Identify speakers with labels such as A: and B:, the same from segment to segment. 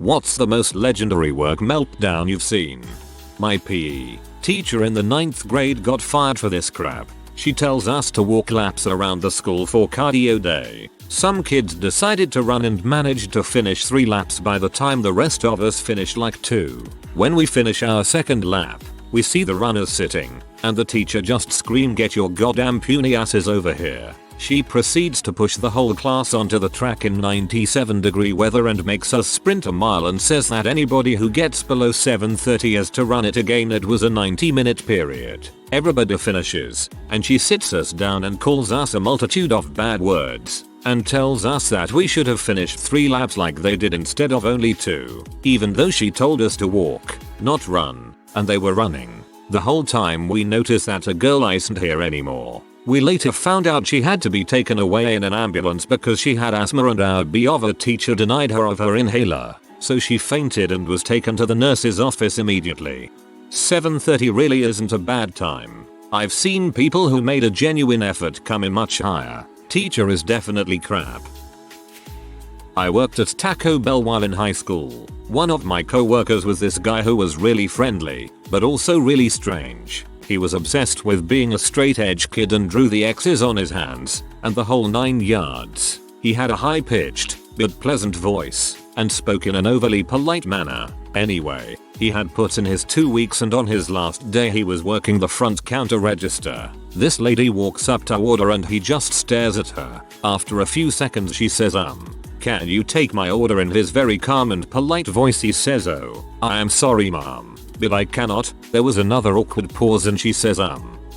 A: What's the most legendary work meltdown you've seen? My PE teacher in the 9th grade got fired for this crap. She tells us to walk laps around the school for cardio day. Some kids decided to run and managed to finish 3 laps by the time the rest of us finished like 2. When we finish our second lap, we see the runners sitting, and the teacher just scream, "Get your goddamn puny asses over here." She proceeds to push the whole class onto the track in 97-degree weather and makes us sprint a mile and says that anybody who gets below 7:30 has to run it again. It was a 90-minute period. Everybody finishes, and she sits us down and calls us a multitude of bad words, and tells us that we should have finished 3 laps like they did instead of only 2, even though she told us to walk, not run, and they were running. The whole time we noticed that a girl isn't here anymore. We later found out she had to be taken away in an ambulance because she had asthma and our B.O.V.A. teacher denied her of her inhaler, so she fainted and was taken to the nurse's office immediately. 7:30 really isn't a bad time. I've seen people who made a genuine effort come in much higher. Teacher is definitely crap. I worked at Taco Bell while in high school. One of my co-workers was this guy who was really friendly, but also really strange. He was obsessed with being a straight edge kid and drew the X's on his hands, and the whole 9 yards. He had a high-pitched, but pleasant voice, and spoke in an overly polite manner. Anyway, he had put in his 2 weeks and on his last day he was working the front counter register. This lady walks up to order and he just stares at her. After a few seconds she says, "Can you take my order?" In his very calm and polite voice he says, "Oh, I am sorry ma'am, but I cannot." There was another awkward pause and she says,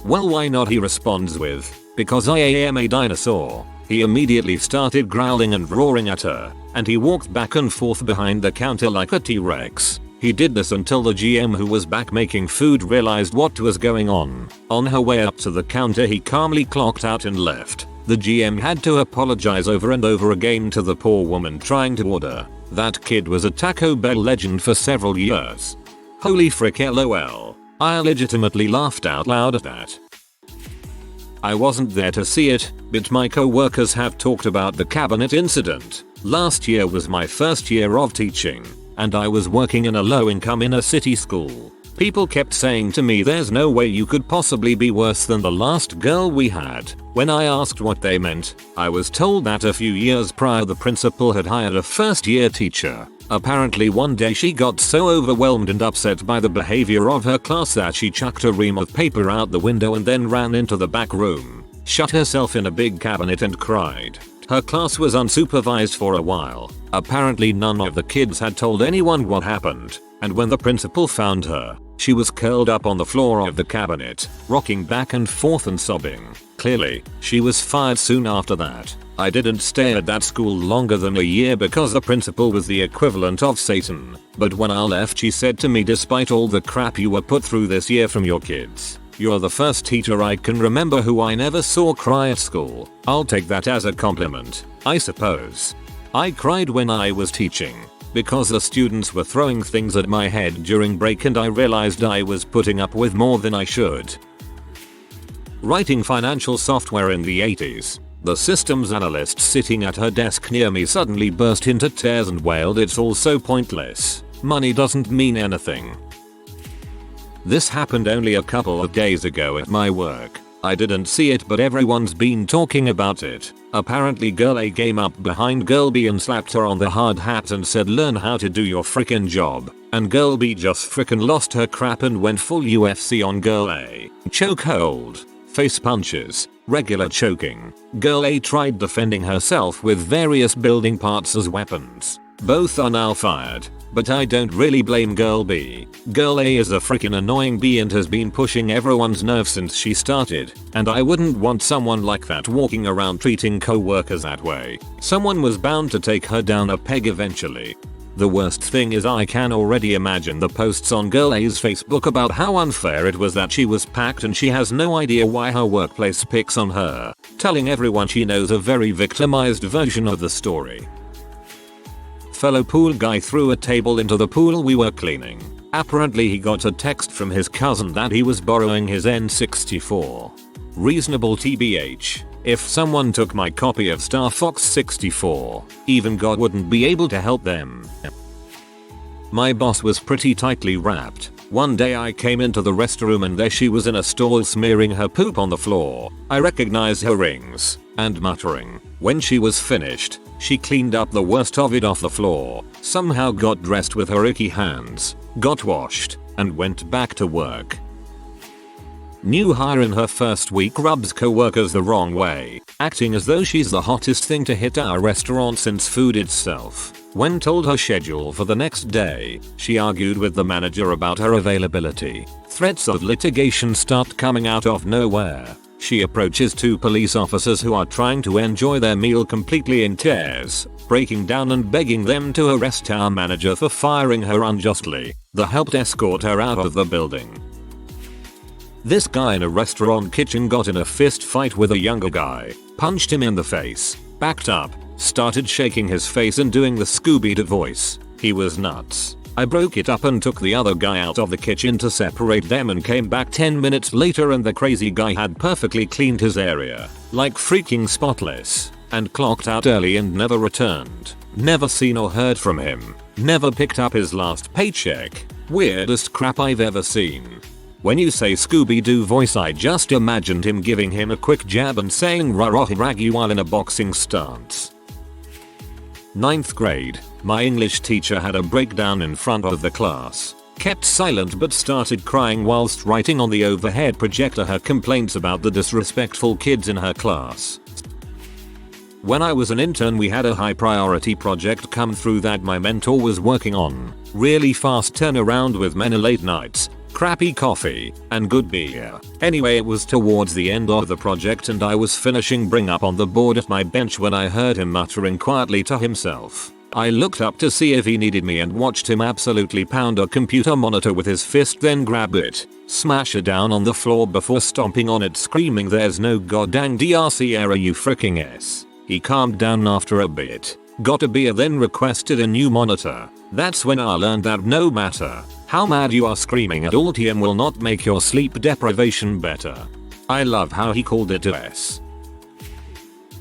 A: "Well, why not?" He responds with, "Because I am a dinosaur." He immediately started growling and roaring at her, and he walked back and forth behind the counter like a T-Rex. He did this until the GM, who was back making food, realized what was going on. On her way up to the counter he calmly clocked out and left. The GM had to apologize over and over again to the poor woman trying to order. That kid was a Taco Bell legend for several years. Holy frick, lol. I legitimately laughed out loud at that. I wasn't there to see it, but my co-workers have talked about the cabinet incident. Last year was my first year of teaching, and I was working in a low-income inner city school. People kept saying to me, "There's no way you could possibly be worse than the last girl we had." When I asked what they meant, I was told that a few years prior the principal had hired a first-year teacher. Apparently one day she got so overwhelmed and upset by the behavior of her class that she chucked a ream of paper out the window and then ran into the back room, shut herself in a big cabinet and cried. Her class was unsupervised for a while. Apparently none of the kids had told anyone what happened, and when the principal found her, she was curled up on the floor of the cabinet, rocking back and forth and sobbing. Clearly, she was fired soon after that. I didn't stay at that school longer than a year because the principal was the equivalent of Satan. But when I left she said to me, "Despite all the crap you were put through this year from your kids, you're the first teacher I can remember who I never saw cry at school." I'll take that as a compliment, I suppose. I cried when I was teaching because the students were throwing things at my head during break and I realized I was putting up with more than I should. Writing financial software in the 80s. The systems analyst sitting at her desk near me suddenly burst into tears and wailed, "It's all so pointless. Money doesn't mean anything." This happened only a couple of days ago at my work. I didn't see it, but everyone's been talking about it. Apparently Girl A came up behind Girl B and slapped her on the hard hat and said, "Learn how to do your frickin' job." And Girl B just frickin' lost her crap and went full UFC on Girl A. Chokehold, face punches, regular choking. Girl A tried defending herself with various building parts as weapons. Both are now fired, but I don't really blame Girl B. Girl A is a freaking annoying B and has been pushing everyone's nerves since she started, and I wouldn't want someone like that walking around treating co-workers that way. Someone was bound to take her down a peg eventually. The worst thing is I can already imagine the posts on Girl A's Facebook about how unfair it was that she was packed and she has no idea why her workplace picks on her, telling everyone she knows a very victimized version of the story. Fellow pool guy threw a table into the pool we were cleaning. Apparently he got a text from his cousin that he was borrowing his N64. Reasonable TBH. If someone took my copy of Star Fox 64, even God wouldn't be able to help them. My boss was pretty tightly wrapped. One day I came into the restroom and there she was in a stall smearing her poop on the floor. I recognized her rings and muttering. When she was finished, she cleaned up the worst of it off the floor, somehow got dressed with her icky hands, got washed, and went back to work. New hire in her first week rubs co-workers the wrong way, acting as though she's the hottest thing to hit our restaurant since food itself. When told her schedule for the next day, she argued with the manager about her availability. Threats of litigation start coming out of nowhere. She approaches two police officers who are trying to enjoy their meal completely in tears, breaking down and begging them to arrest our manager for firing her unjustly. They helped escort her out of the building. This guy in a restaurant kitchen got in a fist fight with a younger guy, punched him in the face, backed up, started shaking his face and doing the Scooby-Doo voice. He was nuts. I broke it up and took the other guy out of the kitchen to separate them and came back 10 minutes later and the crazy guy had perfectly cleaned his area, like freaking spotless, and clocked out early and never returned. Never seen or heard from him. Never picked up his last paycheck. Weirdest crap I've ever seen. When you say Scooby-Doo voice, I just imagined him giving him a quick jab and saying "Rarohi raggy" while in a boxing stance. 9th grade, my English teacher had a breakdown in front of the class. Kept silent but started crying whilst writing on the overhead projector her complaints about the disrespectful kids in her class. When I was an intern, we had a high priority project come through that my mentor was working on. Really fast turnaround with many late nights, crappy coffee, and good beer. Anyway, it was towards the end of the project and I was finishing bring up on the board at my bench when I heard him muttering quietly to himself. I looked up to see if he needed me and watched him absolutely pound a computer monitor with his fist, then grab it, smash it down on the floor before stomping on it screaming, "There's no goddamn DRC error, you fricking S." He calmed down after a bit, got a beer, then requested a new monitor. That's when I learned that no matter how mad you are, screaming at Altium will not make your sleep deprivation better. I love how he called it a S.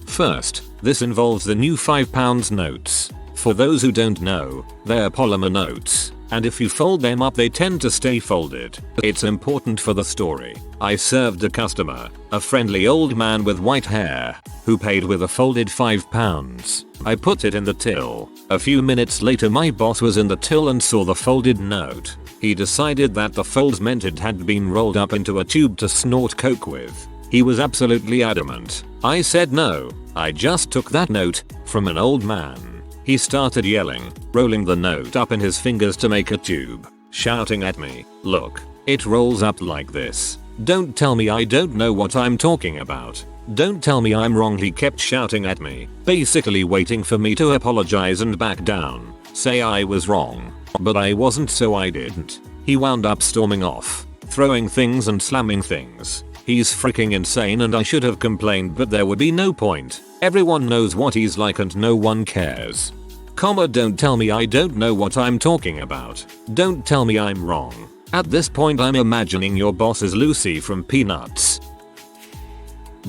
A: First, this involves the new £5 notes. For those who don't know, they're polymer notes, and if you fold them up they tend to stay folded. It's important for the story. I served a customer, a friendly old man with white hair, who paid with a folded £5. I put it in the till. A few minutes later my boss was in the till and saw the folded note. He decided that the folds meant it had been rolled up into a tube to snort coke with. He was absolutely adamant. I said no, I just took that note from an old man. He started yelling, rolling the note up in his fingers to make a tube, shouting at me, "Look, it rolls up like this. Don't tell me I don't know what I'm talking about. Don't tell me I'm wrong." He kept shouting at me, basically waiting for me to apologize and back down, say I was wrong. But I wasn't, so I didn't. He wound up storming off, throwing things and slamming things. He's freaking insane and I should have complained, but there would be no point. Everyone knows what he's like and no one cares. Don't tell me I don't know what I'm talking about. Don't tell me I'm wrong. At this point I'm imagining your boss is Lucy from Peanuts.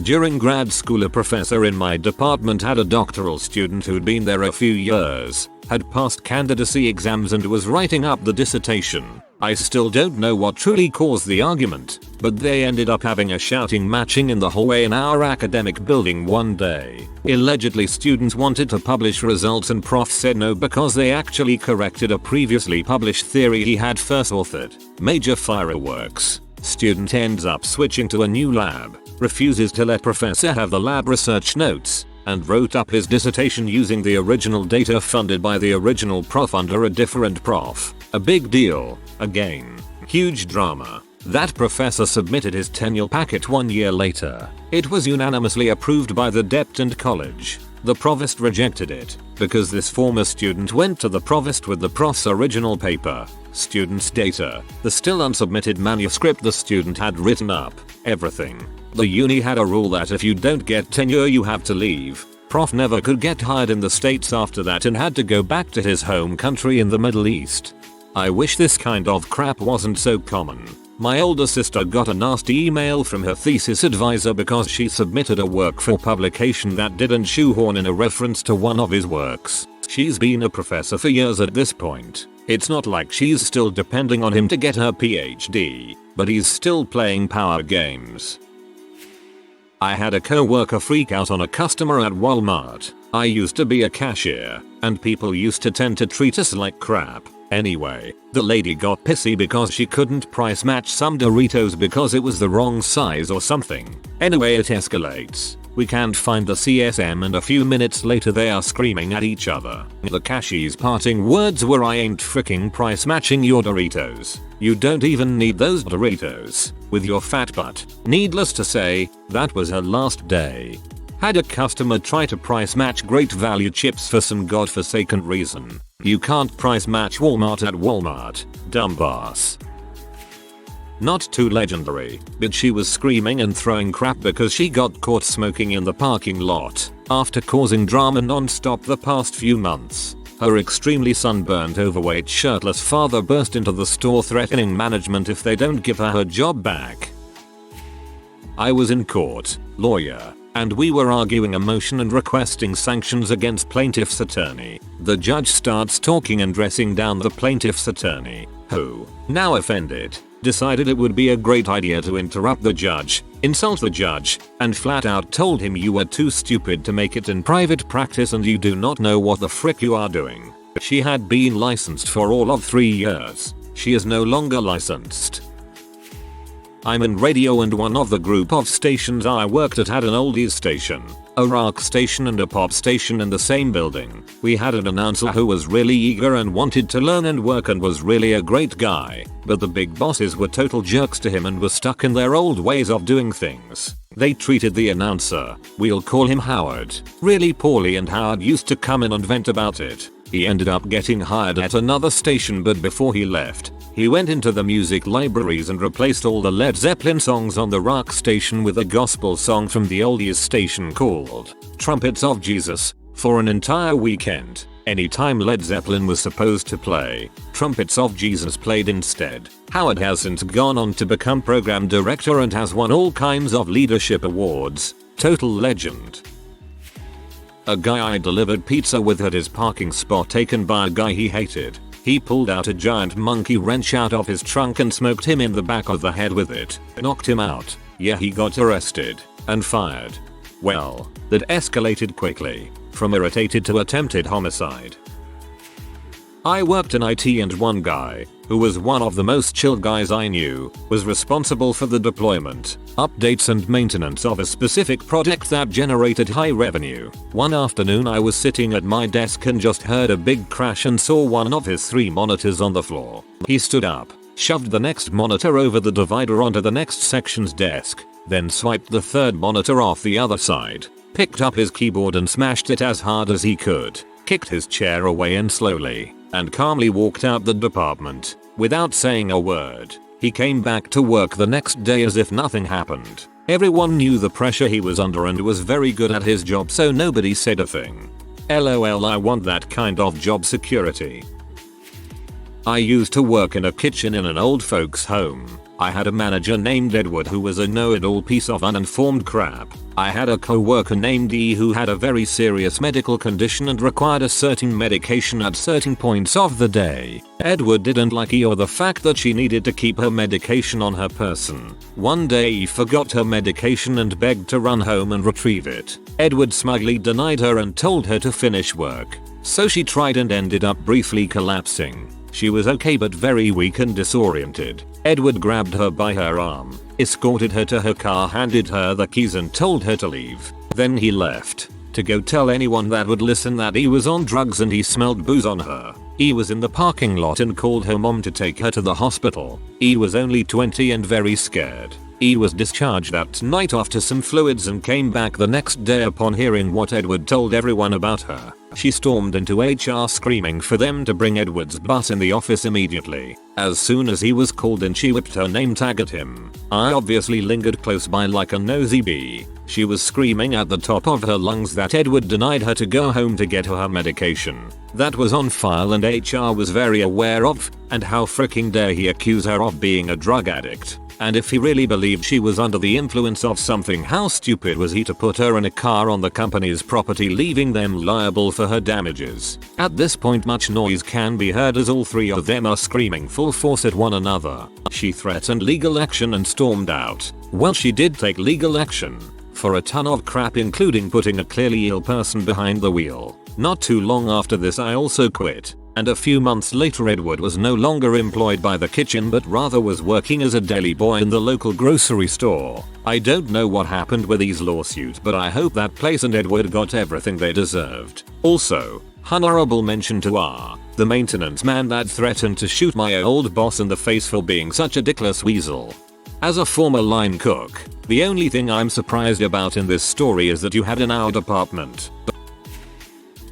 A: During grad school, a professor in my department had a doctoral student who'd been there a few years, had passed candidacy exams and was writing up the dissertation. I still don't know what truly caused the argument, but they ended up having a shouting matching in the hallway in our academic building one day. Allegedly, students wanted to publish results and prof said no because they actually corrected a previously published theory he had first authored. Major fireworks. Student ends up switching to a new lab, refuses to let professor have the lab research notes, and wrote up his dissertation using the original data funded by the original prof under a different prof. A big deal. Again. Huge drama. That professor submitted his tenure packet 1 year later. It was unanimously approved by the dept and college. The provost rejected it, because this former student went to the provost with the prof's original paper, student's data, the still unsubmitted manuscript the student had written up, everything. The uni had a rule that if you don't get tenure you have to leave. Prof never could get hired in the States after that and had to go back to his home country in the Middle East. I wish this kind of crap wasn't so common. My older sister got a nasty email from her thesis advisor because she submitted a work for publication that didn't shoehorn in a reference to one of his works. She's been a professor for years at this point. It's not like she's still depending on him to get her PhD, but he's still playing power games. I had a coworker freak out on a customer at Walmart. I used to be a cashier, and people used to tend to treat us like crap. Anyway, the lady got pissy because she couldn't price match some Doritos because it was the wrong size or something. Anyway, it escalates. We can't find the CSM and a few minutes later they are screaming at each other. The cashier's parting words were, "I ain't fricking price matching your Doritos. You don't even need those Doritos with your fat butt." Needless to say, that was her last day. Had a customer try to price match Great Value chips for some godforsaken reason. You can't price match Walmart at Walmart, dumbass. Not too legendary, but she was screaming and throwing crap because she got caught smoking in the parking lot after causing drama non-stop the past few months. Her extremely sunburnt, overweight, shirtless father burst into the store threatening management if they don't give her job back. I was in court, lawyer, and we were arguing a motion and requesting sanctions against plaintiff's attorney. The judge starts talking and dressing down the plaintiff's attorney, who, now offended, decided it would be a great idea to interrupt the judge, insult the judge, and flat out told him you were too stupid to make it in private practice and you do not know what the frick you are doing. She had been licensed for all of 3 years. She is no longer licensed. I'm in radio and one of the group of stations I worked at had an oldies station, a rock station and a pop station in the same building. We had an announcer who was really eager and wanted to learn and work and was really a great guy, but the big bosses were total jerks to him and were stuck in their old ways of doing things. They treated the announcer, we'll call him Howard, really poorly, and Howard used to come in and vent about it. He ended up getting hired at another station, but before he left, he went into the music libraries and replaced all the Led Zeppelin songs on the rock station with a gospel song from the oldies station called Trumpets of Jesus for an entire weekend. Anytime Led Zeppelin was supposed to play, Trumpets of Jesus played instead. Howard has since gone on to become program director and has won all kinds of leadership awards. Total legend. A guy I delivered pizza with had his parking spot taken by a guy he hated. He pulled out a giant monkey wrench out of his trunk and smoked him in the back of the head with it. Knocked him out. Yeah, he got arrested and fired. Well, that escalated quickly, from irritated to attempted homicide. I worked in IT and one guy, who was one of the most chill guys I knew, was responsible for the deployment, updates and maintenance of a specific project that generated high revenue. One afternoon I was sitting at my desk and just heard a big crash and saw one of his 3 monitors on the floor. He stood up, shoved the next monitor over the divider onto the next section's desk, then swiped the 3rd monitor off the other side, picked up his keyboard and smashed it as hard as he could, kicked his chair away and slowly and calmly walked out the department without saying a word. He came back to work the next day as if nothing happened. Everyone knew the pressure he was under and was very good at his job, so nobody said a thing. LOL, I want that kind of job security. I used to work in a kitchen in an old folks home. I had a manager named Edward who was a know-it-all piece of uninformed crap. I had a co-worker named E who had a very serious medical condition and required a certain medication at certain points of the day. Edward didn't like E or the fact that she needed to keep her medication on her person. One day E forgot her medication and begged to run home and retrieve it. Edward smugly denied her and told her to finish work. So she tried and ended up briefly collapsing. She was okay but very weak and disoriented. Edward grabbed her by her arm, escorted her to her car, handed her the keys and told her to leave. Then he left to go tell anyone that would listen that he was on drugs and he smelled booze on her. E was in the parking lot and called her mom to take her to the hospital. E was only 20 and very scared. E was discharged that night after some fluids and came back the next day upon hearing what Edward told everyone about her. She stormed into HR screaming for them to bring Edward's butt in the office immediately. As soon as he was called in, she whipped her name tag at him. I obviously lingered close by like a nosy bee. She was screaming at the top of her lungs that Edward denied her to go home to get her medication. That was on file and HR was very aware of, and how freaking dare he accuse her of being a drug addict. And if he really believed she was under the influence of something, how stupid was he to put her in a car on the company's property, leaving them liable for her damages? At this point much noise can be heard as all three of them are screaming full force at one another. She threatened legal action and stormed out. Well, she did take legal action for a ton of crap, including putting a clearly ill person behind the wheel. Not too long after this I also quit. And a few months later Edward was no longer employed by the kitchen but rather was working as a deli boy in the local grocery store. I don't know what happened with these lawsuits, but I hope that place and Edward got everything they deserved. Also, honorable mention to the maintenance man that threatened to shoot my old boss in the face for being such a dickless weasel. As a former line cook, the only thing I'm surprised about in this story is that you had in our department.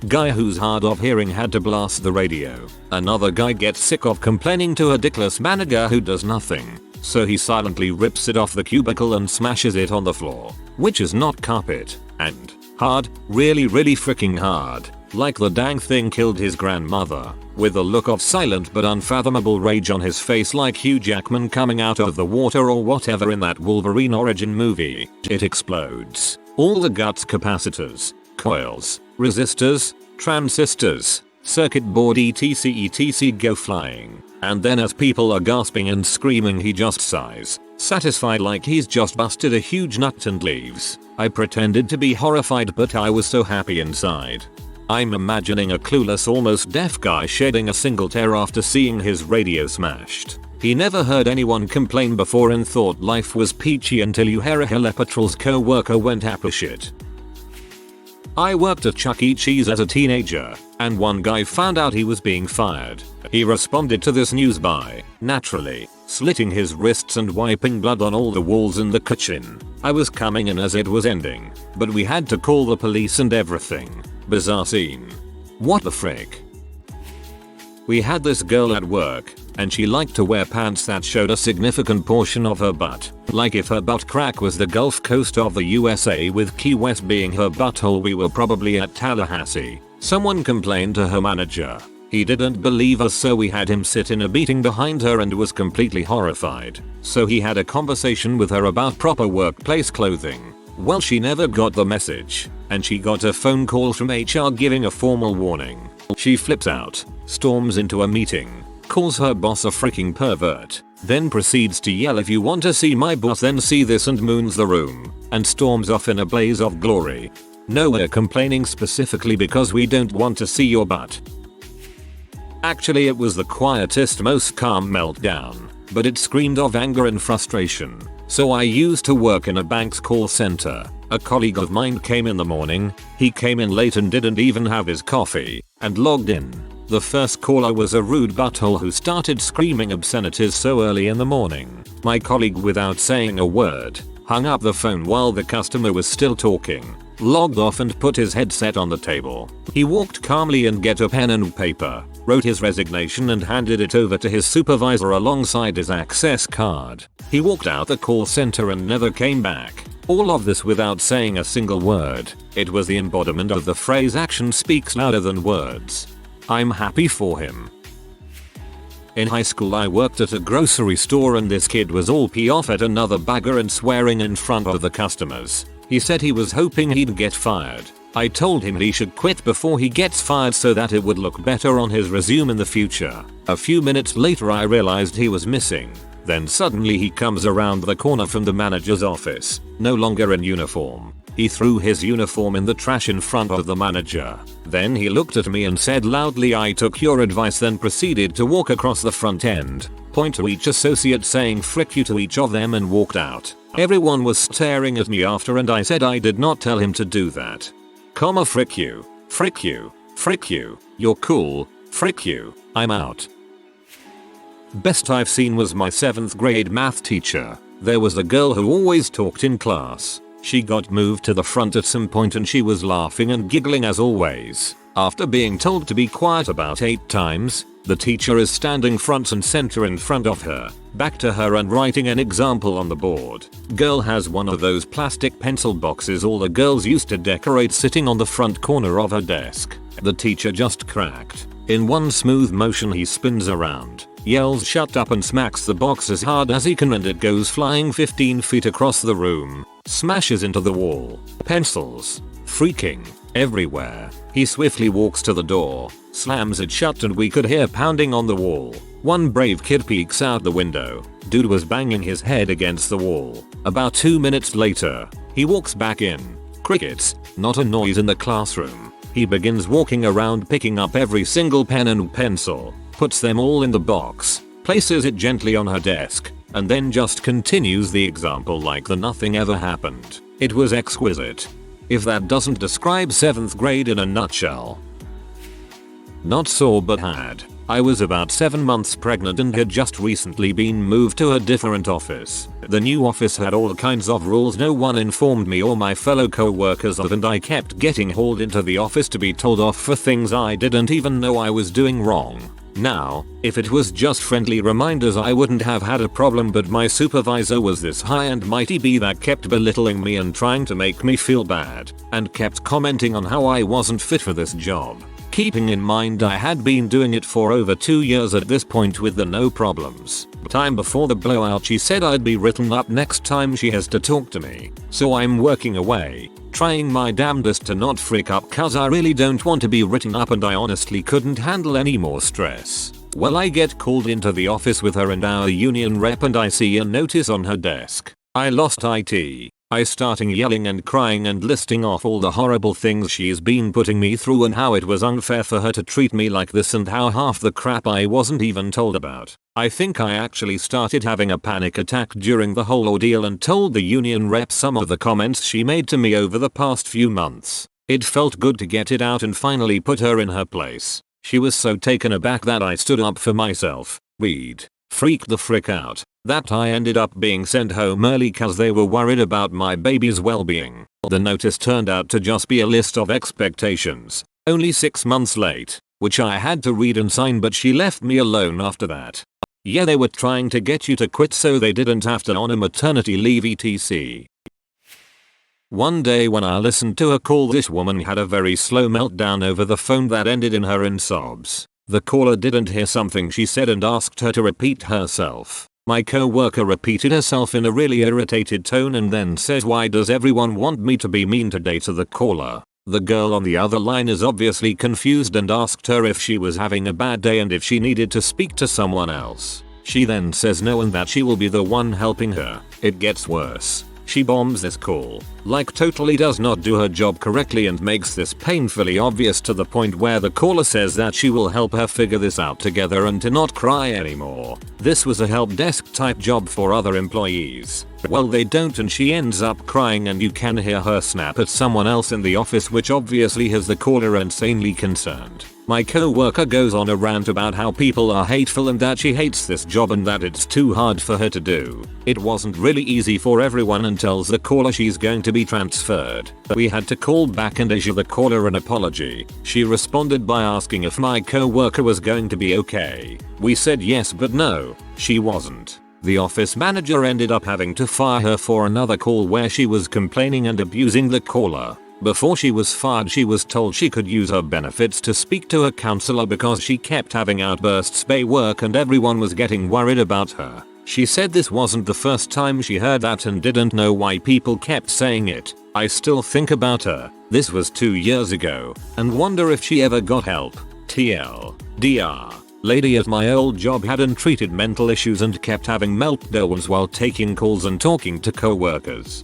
A: Guy who's hard of hearing had to blast the radio. Another guy gets sick of complaining to a dickless manager who does nothing, so he silently rips it off the cubicle and smashes it on the floor, which is not carpet, and hard, really freaking hard, like the dang thing killed his grandmother, with a look of silent but unfathomable rage on his face like Hugh Jackman coming out of the water or whatever in that Wolverine origin movie. It explodes. All the guts capacitors, coils, resistors, transistors, circuit board etc go flying. And then as people are gasping and screaming he just sighs, satisfied like he's just busted a huge nut and leaves. I pretended to be horrified but I was so happy inside. I'm imagining a clueless almost deaf guy shedding a single tear after seeing his radio smashed. He never heard anyone complain before and thought life was peachy until you hear a Hella Patrol's co-worker went apeshit. I worked at Chuck E. Cheese as a teenager, and one guy found out he was being fired. He responded to this news by, naturally, slitting his wrists and wiping blood on all the walls in the kitchen. I was coming in as it was ending, but we had to call the police and everything. Bizarre scene. What the frick? We had this girl at work, and she liked to wear pants that showed a significant portion of her butt. Like if her butt crack was the Gulf Coast of the USA with Key West being her butthole, we were probably at Tallahassee. Someone complained to her manager. He didn't believe us, so we had him sit in a meeting behind her and was completely horrified. So he had a conversation with her about proper workplace clothing. Well, she never got the message, and she got a phone call from HR giving a formal warning. She flips out, storms into a meeting, calls her boss a freaking pervert, then proceeds to yell, "If you want to see my boss then see this," and moons the room, and storms off in a blaze of glory. No, we're complaining specifically because we don't want to see your butt. Actually it was the quietest, most calm meltdown, but it screamed of anger and frustration. So I used to work in a bank's call center. A colleague of mine came in the morning. He came in late and didn't even have his coffee, and logged in. The first caller was a rude butthole who started screaming obscenities so early in the morning. My colleague, without saying a word, hung up the phone while the customer was still talking, logged off and put his headset on the table. He walked calmly and get a pen and paper, wrote his resignation and handed it over to his supervisor alongside his access card. He walked out the call center and never came back. All of this without saying a single word. It was the embodiment of the phrase "action speaks louder than words." I'm happy for him. In high school I worked at a grocery store and this kid was all pee off at another bagger and swearing in front of the customers. He said he was hoping he'd get fired. I told him he should quit before he gets fired so that it would look better on his resume in the future. A few minutes later I realized he was missing. Then suddenly he comes around the corner from the manager's office, no longer in uniform. He threw his uniform in the trash in front of the manager. Then he looked at me and said loudly, "I took your advice," then proceeded to walk across the front end, point to each associate saying "frick you" to each of them, and walked out. Everyone was staring at me after, and I said I did not tell him to do that. Frick you, frick you, frick you, you're cool, frick you, I'm out. Best I've seen was my 7th grade math teacher. There was a girl who always talked in class. She got moved to the front at some point and she was laughing and giggling as always. After being told to be quiet about 8 times, the teacher is standing front and center in front of her, back to her and writing an example on the board. Girl has one of those plastic pencil boxes all the girls used to decorate sitting on the front corner of her desk. The teacher just cracked. In one smooth motion he spins around, yells shut up and smacks the box as hard as he can and it goes flying 15 feet across the room, smashes into the wall, pencils, freaking, everywhere. He swiftly walks to the door, slams it shut and we could hear pounding on the wall. One brave kid peeks out the window. Dude was banging his head against the wall. About 2 minutes later, he walks back in. Crickets, not a noise in the classroom. He begins walking around picking up every single pen and pencil, puts them all in the box, places it gently on her desk, and then just continues the example like the nothing ever happened. It was exquisite. If that doesn't describe 7th grade in a nutshell. Not saw but had. I was about 7 months pregnant and had just recently been moved to a different office. The new office had all kinds of rules no one informed me or my fellow co-workers of, and I kept getting hauled into the office to be told off for things I didn't even know I was doing wrong. Now, if it was just friendly reminders I wouldn't have had a problem, but my supervisor was this high and mighty bee that kept belittling me and trying to make me feel bad, and kept commenting on how I wasn't fit for this job. Keeping in mind I had been doing it for over 2 years at this point with the no problems. Time before the blowout she said I'd be written up next time she has to talk to me. So I'm working away, trying my damnedest to not freak up cause I really don't want to be written up and I honestly couldn't handle any more stress. Well, I get called into the office with her and our union rep and I see a notice on her desk. I lost IT. I starting yelling and crying and listing off all the horrible things she's been putting me through and how it was unfair for her to treat me like this and how half the crap I wasn't even told about. I think I actually started having a panic attack during the whole ordeal and told the union rep some of the comments she made to me over the past few months. It felt good to get it out and finally put her in her place. She was so taken aback that I stood up for myself. We'd freaked the frick out that I ended up being sent home early cause they were worried about my baby's well-being. The notice turned out to just be a list of expectations, only 6 months late, which I had to read and sign, but she left me alone after that. Yeah, they were trying to get you to quit so they didn't have to honor maternity leave etc. One day when I listened to a call, this woman had a very slow meltdown over the phone that ended in her in sobs. The caller didn't hear something she said and asked her to repeat herself. My co-worker repeated herself in a really irritated tone and then says, "Why does everyone want me to be mean today?" to the caller. The girl on the other line is obviously confused and asked her if she was having a bad day and if she needed to speak to someone else. She then says no and that she will be the one helping her. It gets worse. She bombs this call, like totally does not do her job correctly and makes this painfully obvious to the point where the caller says that she will help her figure this out together and to not cry anymore. This was a help desk type job for other employees. Well, they don't and she ends up crying and you can hear her snap at someone else in the office, which obviously has the caller insanely concerned. My co-worker goes on a rant about how people are hateful and that she hates this job and that it's too hard for her to do. It wasn't really easy for everyone and tells the caller she's going to be transferred. We had to call back and issue the caller an apology. She responded by asking if my co-worker was going to be okay. We said yes, but no, she wasn't. The office manager ended up having to fire her for another call where she was complaining and abusing the caller. Before she was fired, she was told she could use her benefits to speak to a counselor because she kept having outbursts at work and everyone was getting worried about her. She said this wasn't the first time she heard that and didn't know why people kept saying it. I still think about her. This was 2 years ago and wonder if she ever got help. TLDR. Lady at my old job hadn't treated mental issues and kept having meltdowns while taking calls and talking to co-workers.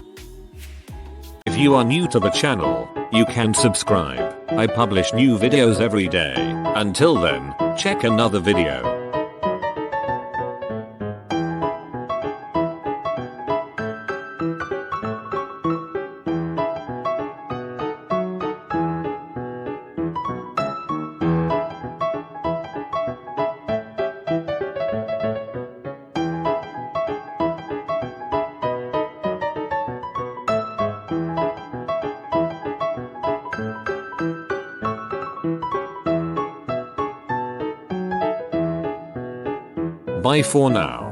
A: If you are new to the channel, you can subscribe. I publish new videos every day. Until then, check another video. Bye for now.